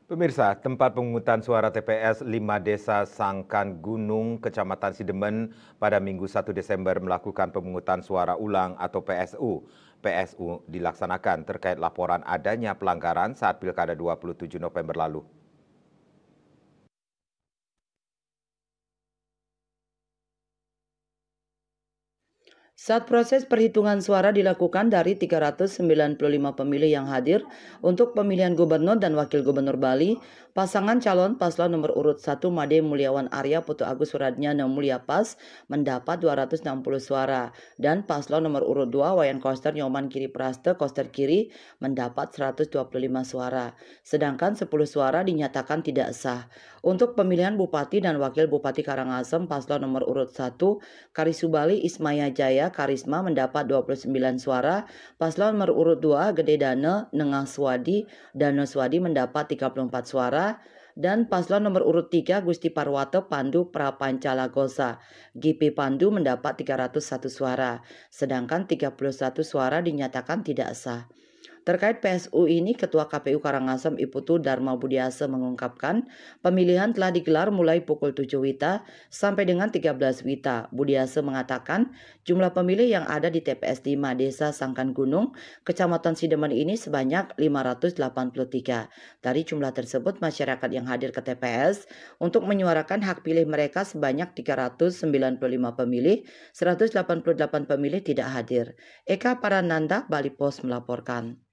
Pemirsa, tempat pemungutan suara TPS 5 Desa Sangkan Gunung, Kecamatan Sidemen pada Minggu 1 Desember melakukan pemungutan suara ulang atau PSU. PSU dilaksanakan terkait laporan adanya pelanggaran saat Pilkada 27 November lalu. Saat proses perhitungan suara dilakukan dari 395 pemilih yang hadir untuk pemilihan gubernur dan wakil gubernur Bali, pasangan calon paslon nomor urut 1 Made Mulyawan Arya Putu Agus Suradnyana Mulya Pas mendapat 260 suara dan paslon nomor urut 2 Wayan Koster Nyoman Kiri Praste Koster Kiri mendapat 125 suara, sedangkan 10 suara dinyatakan tidak sah. Untuk pemilihan Bupati dan Wakil Bupati Karangasem paslon nomor urut 1 Karisubali Ismaya Jaya Karisma mendapat 29 suara, paslon nomor urut 2 Gede Dane Nengah Swadi Dane Swadi mendapat 34 suara, dan paslon nomor urut 3 Gusti Parwato Pandu Prapancalagosa GP Pandu mendapat 301 suara, sedangkan 31 suara dinyatakan tidak sah. Terkait PSU ini, Ketua KPU Karangasem Iputu Dharma Budiase mengungkapkan pemilihan telah digelar mulai pukul 7 WITA sampai dengan 13 WITA. Budiase mengatakan jumlah pemilih yang ada di TPS 5 Desa Sangkan Gunung, Kecamatan Sidemen ini sebanyak 583. Dari jumlah tersebut, masyarakat yang hadir ke TPS untuk menyuarakan hak pilih mereka sebanyak 395 pemilih, 188 pemilih tidak hadir. Eka Parananda, Bali Post melaporkan.